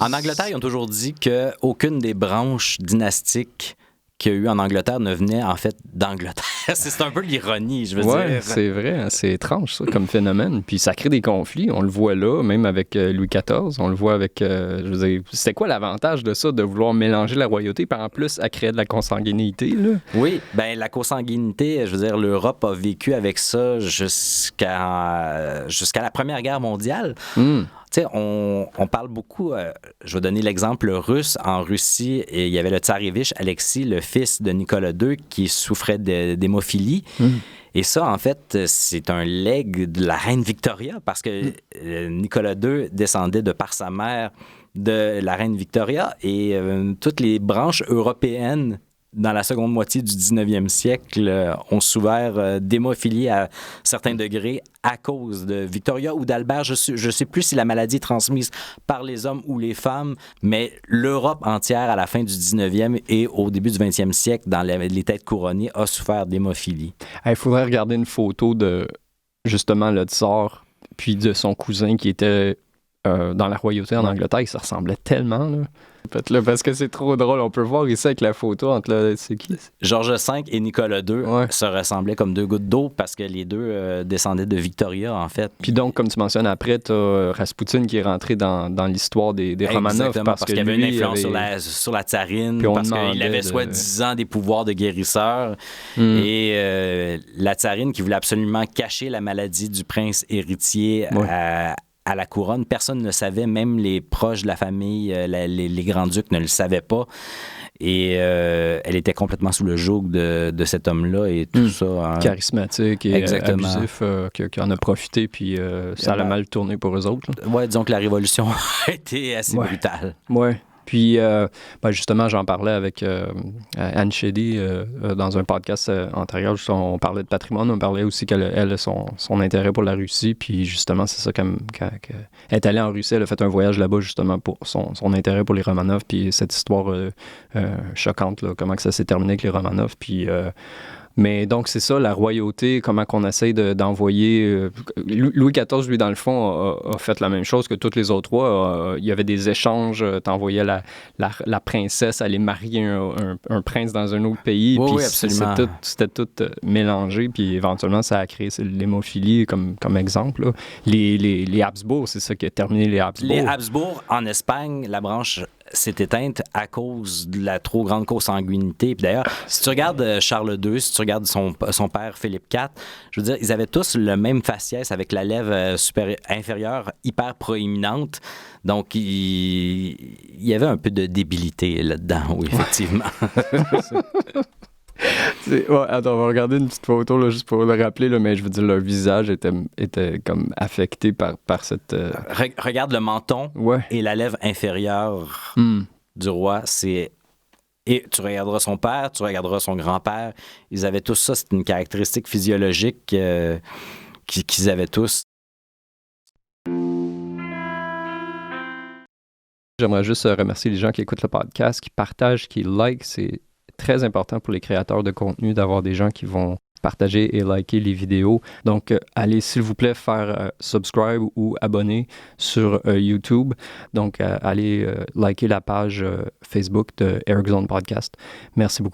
En Angleterre, ils ont toujours dit qu'aucune des branches dynastiques qu'il y a eu en Angleterre ne venait en fait d'Angleterre. C'est un peu l'ironie, je veux dire. C'est vrai, hein, c'est étrange ça comme phénomène. Puis ça crée des conflits, on le voit là, même avec Louis XIV, on le voit avec, je veux dire, c'était quoi l'avantage de ça, de vouloir mélanger la royauté, puis en plus, à créer de la consanguinité, là? Oui, bien la consanguinité, je veux dire, l'Europe a vécu avec ça jusqu'à la Première Guerre mondiale. Tu sais, on parle beaucoup, je vais donner l'exemple russe. En Russie, il y avait le tsarevitch Alexis, le fils de Nicolas II, qui souffrait d'hémophilie. Et ça, en fait, c'est un legs de la reine Victoria, parce que Nicolas II descendait de par sa mère de la reine Victoria, et toutes les branches européennes dans la seconde moitié du 19e siècle, ont souffert d'hémophilie à certains degrés à cause de Victoria ou d'Albert. Je sais plus si la maladie est transmise par les hommes ou les femmes, mais l'Europe entière, à la fin du 19e et au début du 20e siècle, dans les têtes couronnées, a souffert d'hémophilie. Il faudrait regarder une photo de, justement, le tsar, puis de son cousin qui était dans la royauté en Angleterre. Ils se ressemblaient tellement, là. Là, parce que c'est trop drôle. On peut voir ici avec la photo entre c'est qui? Georges V et Nicolas II se ressemblaient comme deux gouttes d'eau parce que les deux descendaient de Victoria, en fait. Puis donc, comme tu mentionnes après, tu as Raspoutine qui est rentré dans l'histoire des Romanov. Parce qu'il y avait une influence sur la tsarine, parce qu'il avait soi-disant des pouvoirs de guérisseur. Et la tsarine qui voulait absolument cacher la maladie du prince héritier à la couronne. Personne ne le savait, même les proches de la famille, les grands-ducs ne le savaient pas. Et elle était complètement sous le joug de cet homme-là et tout ça. Hein. Charismatique et abusif, qui en a profité, puis ça a mal tourné pour eux autres. Oui, disons que la révolution a été assez brutale. Oui. Puis, justement, j'en parlais avec Anne Shady dans un podcast antérieur. On parlait de patrimoine, on parlait aussi qu'elle a son intérêt pour la Russie. Puis, justement, c'est ça, quand elle est allée en Russie, elle a fait un voyage là-bas, justement, pour son intérêt pour les Romanov. Puis, cette histoire choquante, là, comment que ça s'est terminé avec les Romanov. Puis... mais donc, c'est ça, la royauté, comment qu'on essaye d'envoyer... Louis XIV, lui, dans le fond, a fait la même chose que tous les autres rois. Il y avait des échanges. T'envoyais la princesse aller marier un prince dans un autre pays. Oui, absolument. C'était tout mélangé. Puis éventuellement, ça a créé l'hémophilie comme exemple. Là. Les Habsbourg, c'est ça qui a terminé les Habsbourg. Les Habsbourg, en Espagne, la branche s'est éteinte à cause de la trop grande consanguinité. Puis d'ailleurs, si tu regardes Charles II, si tu regardes son père Philippe IV, je veux dire, ils avaient tous le même faciès avec la lèvre inférieure hyper proéminente. Donc, il y avait un peu de débilité là-dedans, oui, effectivement. Attends, on va regarder une petite photo là, juste pour le rappeler, là, mais je veux dire, leur visage était comme affecté par cette... Regarde le menton et la lèvre inférieure du roi, c'est... Et tu regarderas son père, tu regarderas son grand-père, ils avaient tous ça, c'est une caractéristique physiologique qu'ils avaient tous. J'aimerais juste remercier les gens qui écoutent le podcast, qui partagent, qui likent, c'est très important pour les créateurs de contenu d'avoir des gens qui vont partager et liker les vidéos. Donc, allez, s'il vous plaît, faire subscribe ou abonner sur YouTube. Donc, allez liker la page Facebook de Eric Zone Podcast. Merci beaucoup.